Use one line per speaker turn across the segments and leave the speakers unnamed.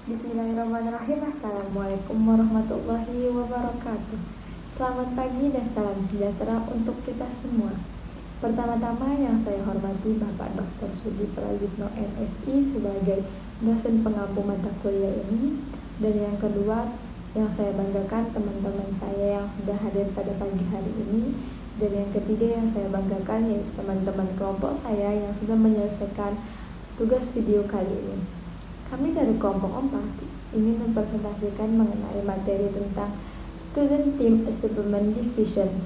Bismillahirrahmanirrahim. Assalamualaikum warahmatullahi wabarakatuh. Selamat pagi dan salam sejahtera untuk kita semua. Pertama-tama yang saya hormati Bapak Dr. Sudi Prayitno MSI sebagai dosen pengampu mata kuliah ini. Dan yang kedua yang saya banggakan teman-teman saya yang sudah hadir pada pagi hari ini. Dan yang ketiga yang saya banggakan yaitu teman-teman kelompok saya yang sudah menyelesaikan tugas video kali ini. Kami dari kelompok 4 ingin mempresentasikan mengenai materi tentang Student Team Achievement Division.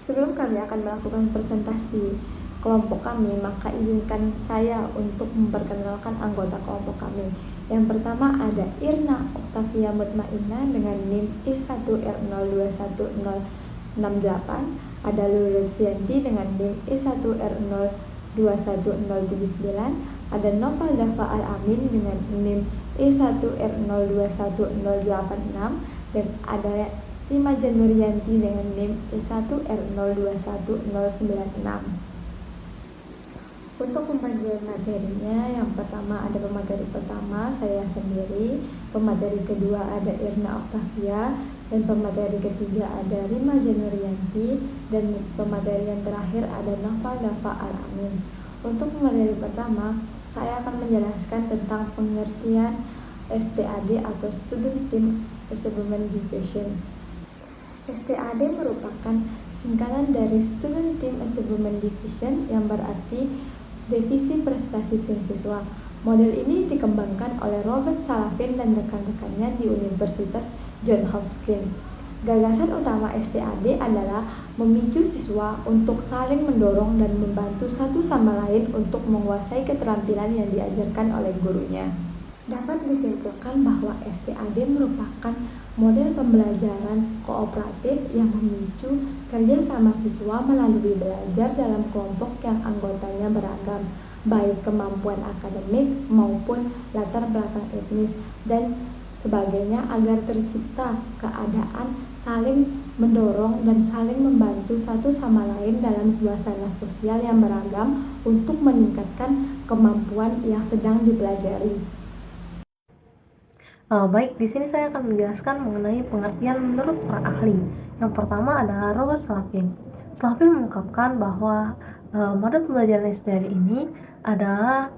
Sebelum kami akan melakukan presentasi kelompok kami, maka izinkan saya untuk memperkenalkan anggota kelompok kami. Yang pertama ada Irna Oktavia Mutmainah dengan NIM I1R021068, ada Lulu Lutfianti dengan NIM I1R021079, ada Noval Dafa Al-Amin dengan NIM I1R021086, dan ada Rima Janurianti dengan NIM I1R021096. Untuk pembagian materinya, yang pertama ada pemateri pertama saya sendiri, pemateri kedua ada Irna Oktavia, dan pemateri ketiga ada Rima Janurianti, dan pemateri yang terakhir ada Noval Dafa Al-Amin. Untuk pemateri pertama, saya akan menjelaskan tentang pengertian STAD atau Student Team Achievement Division. STAD merupakan singkatan dari Student Team Achievement Division yang berarti Divisi Prestasi Tim Siswa. Model ini dikembangkan oleh Robert Salavin dan rekan-rekannya di Universitas Johns Hopkins. Gagasan utama STAD adalah memicu siswa untuk saling mendorong dan membantu satu sama lain untuk menguasai keterampilan yang diajarkan oleh gurunya. Dapat disimpulkan bahwa STAD merupakan model pembelajaran kooperatif yang memicu kerjasama siswa melalui belajar dalam kelompok yang anggotanya beragam, baik kemampuan akademik maupun latar belakang etnis dan sebagainya, agar tercipta keadaan saling mendorong dan saling membantu satu sama lain dalam suasana sosial yang beragam untuk meningkatkan kemampuan yang sedang dipelajari.
Baik, di sini saya akan menjelaskan mengenai pengertian menurut para ahli. Yang pertama adalah Robert Salavin. Salavin mengungkapkan bahwa model pembelajaran STAD ini adalah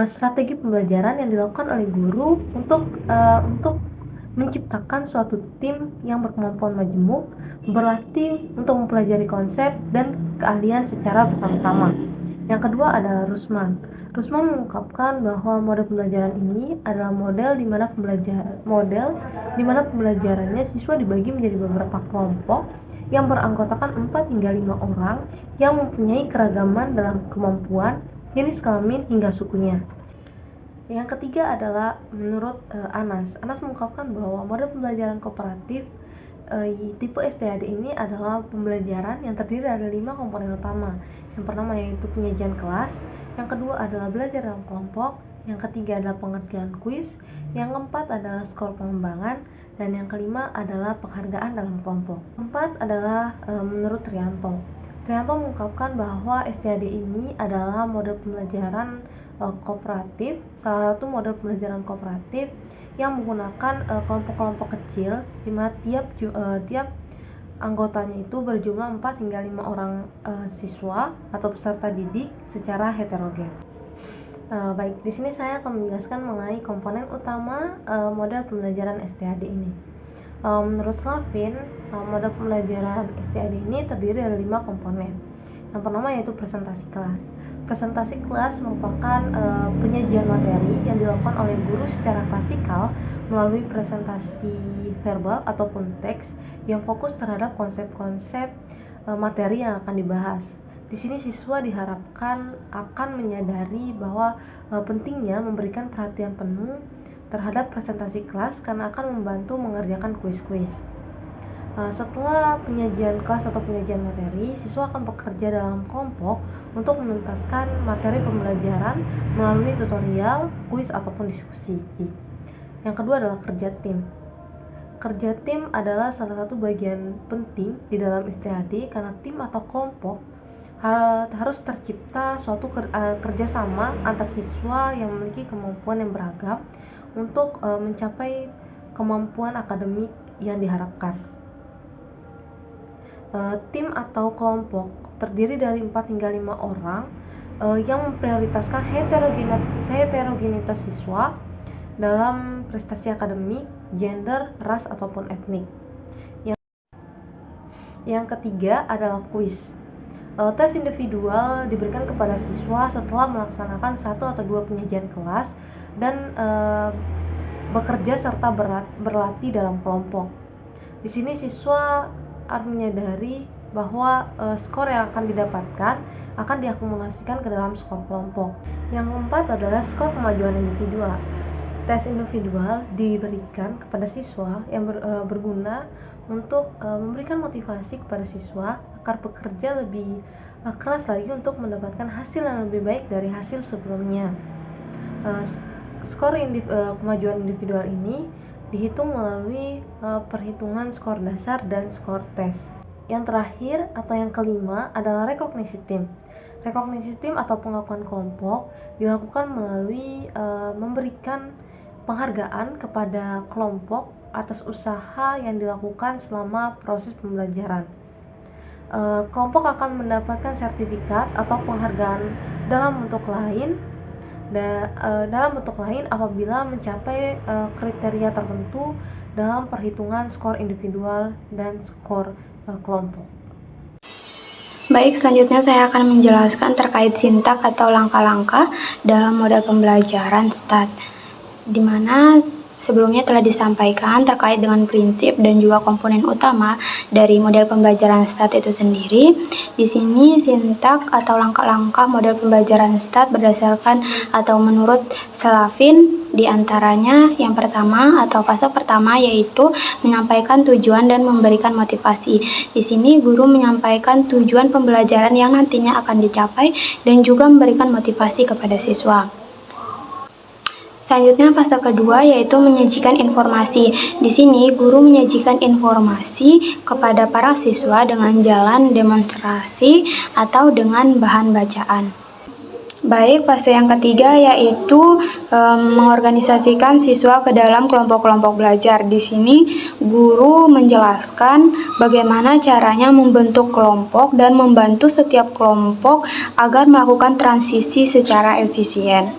strategi pembelajaran yang dilakukan oleh guru untuk menciptakan suatu tim yang berkemampuan majemuk, berlatih untuk mempelajari konsep dan keahlian secara bersama-sama. Yang kedua adalah Rusman. Rusman mengungkapkan bahwa model pembelajaran ini adalah model di mana pembelajarannya siswa dibagi menjadi beberapa kelompok yang beranggotakan 4 hingga 5 orang yang mempunyai keragaman dalam kemampuan, jenis kelamin hingga sukunya. Yang ketiga adalah menurut Anas. Anas mengungkapkan bahwa model pembelajaran kooperatif tipe STAD ini adalah pembelajaran yang terdiri dari 5 komponen utama. Yang pertama yaitu penyajian kelas, yang kedua adalah belajar dalam kelompok, yang ketiga adalah pengertian kuis, yang keempat adalah skor pengembangan, dan yang kelima adalah penghargaan dalam kelompok. Keempat adalah menurut Trianto. Trianto mengungkapkan bahwa STAD ini adalah model pembelajaran kooperatif, salah satu model pembelajaran kooperatif yang menggunakan kelompok-kelompok kecil di mana tiap anggotanya itu berjumlah 4 hingga 5 orang siswa atau peserta didik secara heterogen. Baik, di sini saya akan menjelaskan mengenai komponen utama model pembelajaran STAD ini. Menurut Salavin, model pembelajaran STAD ini terdiri dari 5 komponen. Yang pertama yaitu presentasi kelas. Presentasi kelas merupakan penyajian materi yang dilakukan oleh guru secara klasikal melalui presentasi verbal ataupun teks yang fokus terhadap konsep-konsep materi yang akan dibahas. Di sini siswa diharapkan akan menyadari bahwa pentingnya memberikan perhatian penuh terhadap presentasi kelas karena akan membantu mengerjakan kuis-kuis. Setelah penyajian kelas atau penyajian materi, siswa akan bekerja dalam kelompok untuk menuntaskan materi pembelajaran melalui tutorial, kuis, ataupun diskusi. Yang kedua adalah kerja tim. Kerja tim adalah salah satu bagian penting di dalam STAD karena tim atau kelompok harus tercipta suatu kerjasama antar siswa yang memiliki kemampuan yang beragam untuk mencapai kemampuan akademik yang diharapkan. Tim atau kelompok terdiri dari 4 hingga 5 orang yang memprioritaskan heterogenitas siswa dalam prestasi akademik, gender, ras, ataupun etnik. Yang ketiga adalah kuis. Tes individual diberikan kepada siswa setelah melaksanakan 1 atau 2 penyajian kelas dan bekerja serta berlatih dalam kelompok. Di sini siswa harus menyadari bahwa skor yang akan didapatkan akan diakumulasikan ke dalam skor kelompok. Yang keempat adalah skor kemajuan individual. Tes individual diberikan kepada siswa yang berguna untuk memberikan motivasi kepada siswa agar bekerja lebih keras lagi untuk mendapatkan hasil yang lebih baik dari hasil sebelumnya. Skor kemajuan individual ini dihitung melalui perhitungan skor dasar dan skor tes. Yang terakhir atau yang kelima adalah rekognisi tim. Rekognisi tim atau pengakuan kelompok dilakukan melalui memberikan penghargaan kepada kelompok atas usaha yang dilakukan selama proses pembelajaran. Kelompok akan mendapatkan sertifikat atau penghargaan dalam bentuk lain apabila mencapai kriteria tertentu dalam perhitungan skor individual dan skor kelompok.
Baik, selanjutnya saya akan menjelaskan terkait sintak atau langkah-langkah dalam model pembelajaran STAT, di mana sebelumnya telah disampaikan terkait dengan prinsip dan juga komponen utama dari model pembelajaran STAT itu sendiri. Di sini sintak atau langkah-langkah model pembelajaran STAT berdasarkan atau menurut Slavin, di antaranya yang pertama atau fase pertama yaitu menyampaikan tujuan dan memberikan motivasi. Di sini guru menyampaikan tujuan pembelajaran yang nantinya akan dicapai dan juga memberikan motivasi kepada siswa. Selanjutnya fase kedua yaitu menyajikan informasi. Di sini guru menyajikan informasi kepada para siswa dengan jalan demonstrasi atau dengan bahan bacaan. Baik, fase yang ketiga yaitu mengorganisasikan siswa ke dalam kelompok-kelompok belajar. Di sini guru menjelaskan bagaimana caranya membentuk kelompok dan membantu setiap kelompok agar melakukan transisi secara efisien.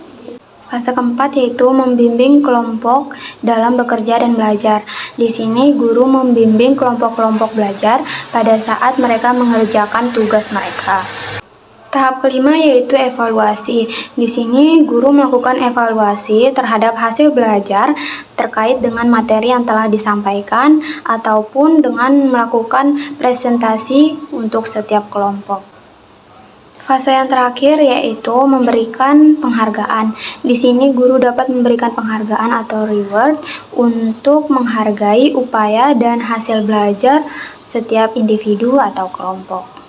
Fase keempat yaitu membimbing kelompok dalam bekerja dan belajar. Di sini guru membimbing kelompok-kelompok belajar pada saat mereka mengerjakan tugas mereka. Tahap kelima yaitu evaluasi. Di sini guru melakukan evaluasi terhadap hasil belajar terkait dengan materi yang telah disampaikan ataupun dengan melakukan presentasi untuk setiap kelompok. Fase yang terakhir yaitu memberikan penghargaan. Di sini guru dapat memberikan penghargaan atau reward untuk menghargai upaya dan hasil belajar setiap individu atau kelompok.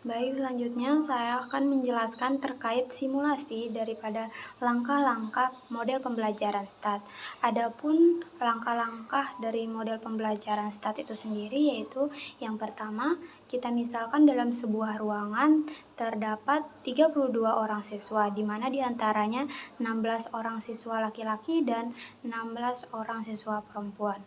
Baik, selanjutnya saya akan menjelaskan terkait simulasi daripada langkah-langkah model pembelajaran STAT. Adapun langkah-langkah dari model pembelajaran STAT itu sendiri yaitu yang pertama, kita misalkan dalam sebuah ruangan terdapat 32 orang siswa, di mana diantaranya 16 orang siswa laki-laki dan 16 orang siswa perempuan.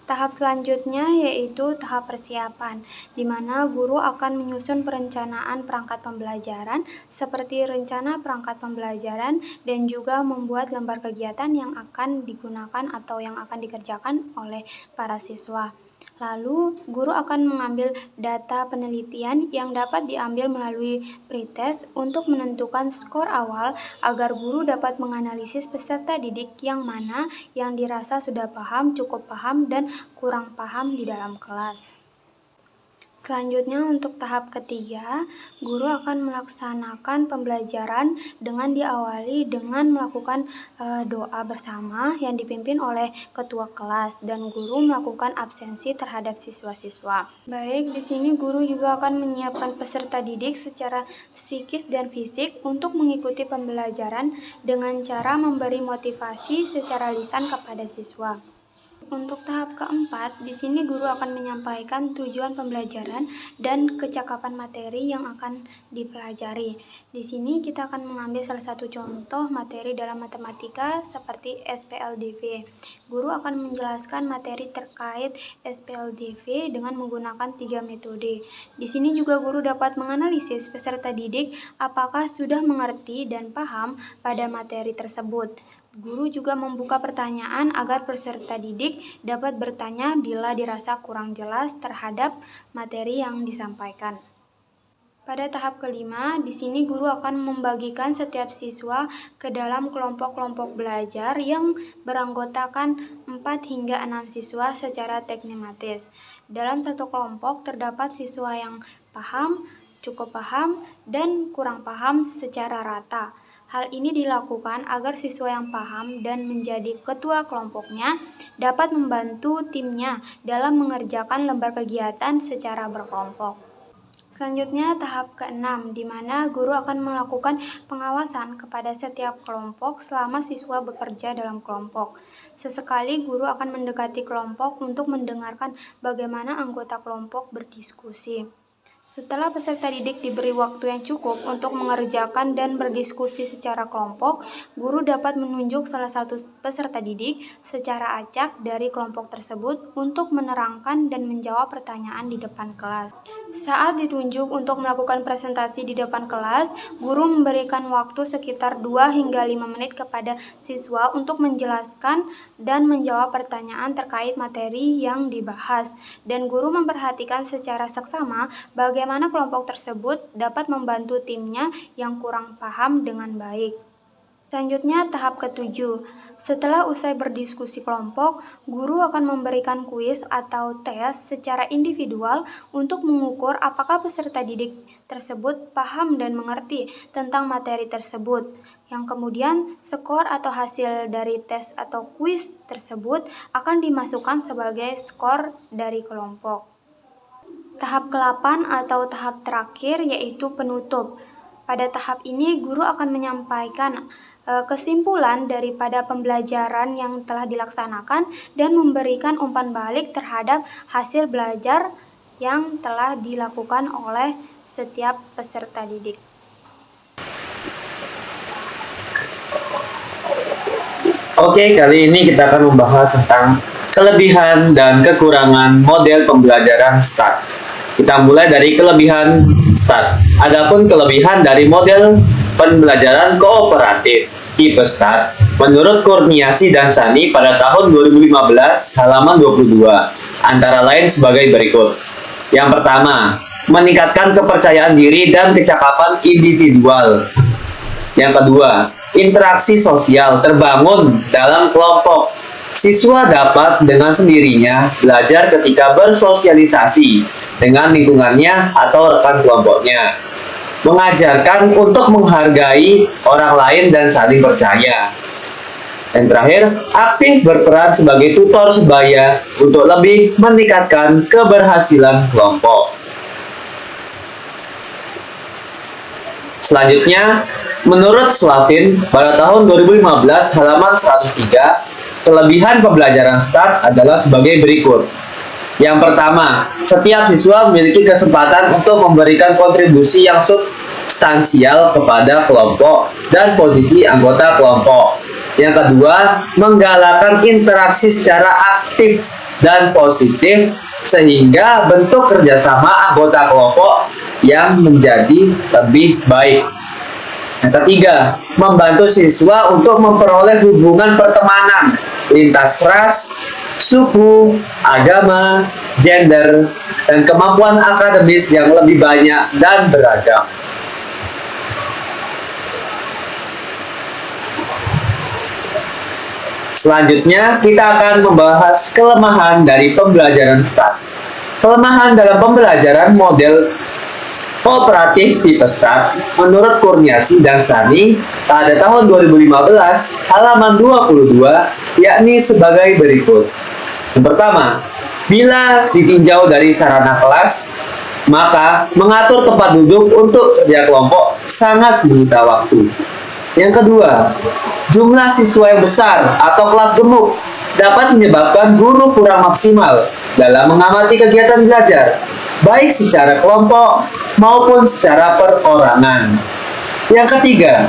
Tahap selanjutnya yaitu tahap persiapan, di mana guru akan menyusun perencanaan perangkat pembelajaran seperti rencana perangkat pembelajaran dan juga membuat lembar kegiatan yang akan digunakan atau yang akan dikerjakan oleh para siswa. Lalu, guru akan mengambil data penelitian yang dapat diambil melalui pretest untuk menentukan skor awal agar guru dapat menganalisis peserta didik yang mana yang dirasa sudah paham, cukup paham, dan kurang paham di dalam kelas. Selanjutnya untuk tahap ketiga, guru akan melaksanakan pembelajaran dengan diawali dengan melakukan doa bersama yang dipimpin oleh ketua kelas dan guru melakukan absensi terhadap siswa-siswa. Baik, di sini guru juga akan menyiapkan peserta didik secara psikis dan fisik untuk mengikuti pembelajaran dengan cara memberi motivasi secara lisan kepada siswa.
Untuk tahap keempat, di sini guru akan menyampaikan tujuan pembelajaran dan kecakapan materi yang akan dipelajari. Di sini kita akan mengambil salah satu contoh materi dalam matematika seperti SPLDV. Guru akan menjelaskan materi terkait SPLDV dengan menggunakan 3 metode. Di sini juga guru dapat menganalisis peserta didik apakah sudah mengerti dan paham pada materi tersebut. Guru juga membuka pertanyaan agar peserta didik dapat bertanya bila dirasa kurang jelas terhadap materi yang disampaikan. Pada tahap kelima, di sini guru akan membagikan setiap siswa ke dalam kelompok-kelompok belajar yang beranggotakan 4 hingga 6 siswa secara teknematis. Dalam satu kelompok terdapat siswa yang paham, cukup paham, dan kurang paham secara rata. Hal ini dilakukan agar siswa yang paham dan menjadi ketua kelompoknya dapat membantu timnya dalam mengerjakan lembar kegiatan secara berkelompok. Selanjutnya tahap ke-6, di mana guru akan melakukan pengawasan kepada setiap kelompok selama siswa bekerja dalam kelompok. Sesekali guru akan mendekati kelompok untuk mendengarkan bagaimana anggota kelompok berdiskusi. Setelah peserta didik diberi waktu yang cukup untuk mengerjakan dan berdiskusi secara kelompok, guru dapat menunjuk salah satu peserta didik secara acak dari kelompok tersebut untuk menerangkan dan menjawab pertanyaan di depan kelas. Saat ditunjuk untuk melakukan presentasi di depan kelas, guru memberikan waktu sekitar 2 hingga 5 menit kepada siswa untuk menjelaskan dan menjawab pertanyaan terkait materi yang dibahas, dan guru memperhatikan secara seksama bagaimana kelompok tersebut dapat membantu timnya yang kurang paham dengan baik. Selanjutnya tahap ke-7. Setelah usai berdiskusi kelompok, guru akan memberikan kuis atau tes secara individual untuk mengukur apakah peserta didik tersebut paham dan mengerti tentang materi tersebut. Yang kemudian skor atau hasil dari tes atau kuis tersebut akan dimasukkan sebagai skor dari kelompok. Tahap ke-8 atau tahap terakhir yaitu penutup. Pada tahap ini guru akan menyampaikan kesimpulan daripada pembelajaran yang telah dilaksanakan dan memberikan umpan balik terhadap hasil belajar yang telah dilakukan oleh setiap peserta didik.
Oke, kali ini kita akan membahas tentang kelebihan dan kekurangan model pembelajaran START. Kita mulai dari kelebihan START. Adapun kelebihan dari model pembelajaran kooperatif tipe START, menurut Kurniasi dan Sani pada tahun 2015 halaman 22, antara lain sebagai berikut. Yang pertama, meningkatkan kepercayaan diri dan kecakapan individual. Yang kedua, interaksi sosial terbangun dalam kelompok. Siswa dapat dengan sendirinya belajar ketika bersosialisasi dengan lingkungannya atau rekan kelompoknya. Mengajarkan untuk menghargai orang lain dan saling percaya. Dan terakhir, aktif berperan sebagai tutor sebaya untuk lebih meningkatkan keberhasilan kelompok. Selanjutnya, menurut Slavin pada tahun 2015 halaman 103, kelebihan pembelajaran START adalah sebagai berikut. Yang pertama, setiap siswa memiliki kesempatan untuk memberikan kontribusi yang substansial kepada kelompok dan posisi anggota kelompok. Yang kedua, menggalakkan interaksi secara aktif dan positif sehingga bentuk kerjasama anggota kelompok yang menjadi lebih baik. Yang ketiga, membantu siswa untuk memperoleh hubungan pertemanan lintas ras, suku, agama, gender, dan kemampuan akademis yang lebih banyak dan beragam. Selanjutnya, kita akan membahas kelemahan dari pembelajaran START. Kelemahan dalam pembelajaran model kooperatif tipe START menurut Kurniasi dan Sani pada tahun 2015 halaman 22 yakni sebagai berikut. Yang pertama, bila ditinjau dari sarana kelas, maka mengatur tempat duduk untuk kerja kelompok sangat menyita waktu. Yang kedua, jumlah siswa yang besar atau kelas gemuk dapat menyebabkan guru kurang maksimal dalam mengamati kegiatan belajar, baik secara kelompok maupun secara perorangan. Yang ketiga,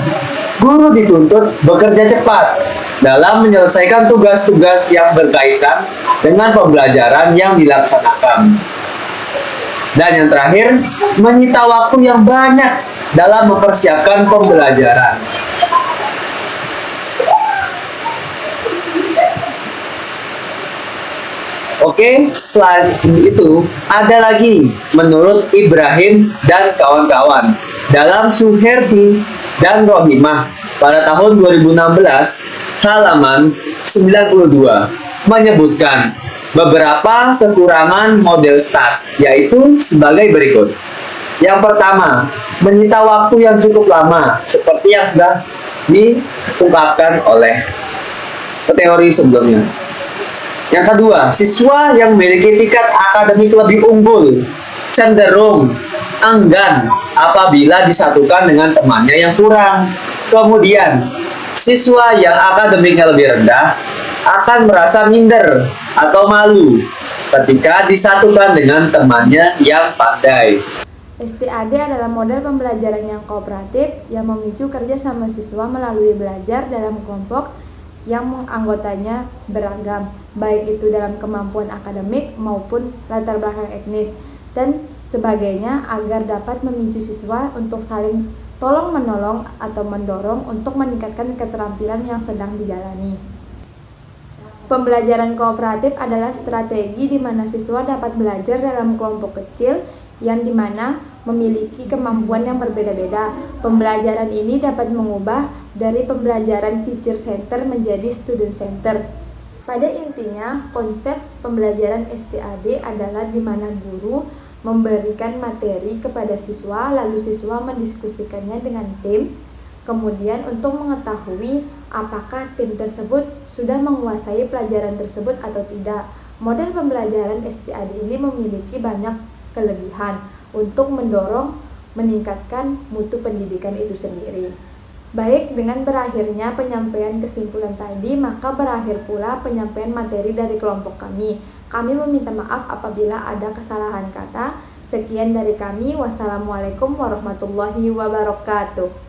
guru dituntut bekerja cepat dalam menyelesaikan tugas-tugas yang berkaitan dengan pembelajaran yang dilaksanakan. Dan yang terakhir, menyita waktu yang banyak dalam mempersiapkan pembelajaran. Oke, selain itu ada lagi menurut Ibrahim dan kawan-kawan dalam Suherdi dan Rohimah pada tahun 2016 halaman 92 menyebutkan beberapa kekurangan model START, yaitu sebagai berikut. Yang pertama, menyita waktu yang cukup lama seperti yang sudah diungkapkan oleh teori sebelumnya. Yang kedua, siswa yang memiliki tingkat akademik lebih unggul cenderung enggan apabila disatukan dengan temannya yang kurang. Kemudian, siswa yang akademiknya lebih rendah akan merasa minder atau malu ketika disatukan dengan temannya yang pandai.
STAD adalah model pembelajaran yang kooperatif yang memicu kerja sama siswa melalui belajar dalam kelompok yang anggotanya beragam, baik itu dalam kemampuan akademik maupun latar belakang etnis dan sebagainya, agar dapat memicu siswa untuk saling tolong-menolong atau mendorong untuk meningkatkan keterampilan yang sedang dijalani. Pembelajaran kooperatif adalah strategi di mana siswa dapat belajar dalam kelompok kecil yang dimana memiliki kemampuan yang berbeda-beda. Pembelajaran ini dapat mengubah dari pembelajaran teacher center menjadi student center. Pada intinya, konsep pembelajaran STAD adalah di mana guru memberikan materi kepada siswa, lalu siswa mendiskusikannya dengan tim, kemudian untuk mengetahui apakah tim tersebut sudah menguasai pelajaran tersebut atau tidak. Model pembelajaran STAD ini memiliki banyak kelebihan untuk mendorong meningkatkan mutu pendidikan itu sendiri. Baik, dengan berakhirnya penyampaian kesimpulan tadi, maka berakhir pula penyampaian materi dari kelompok kami. Kami meminta maaf apabila ada kesalahan kata. Sekian dari kami. Wassalamualaikum warahmatullahi wabarakatuh.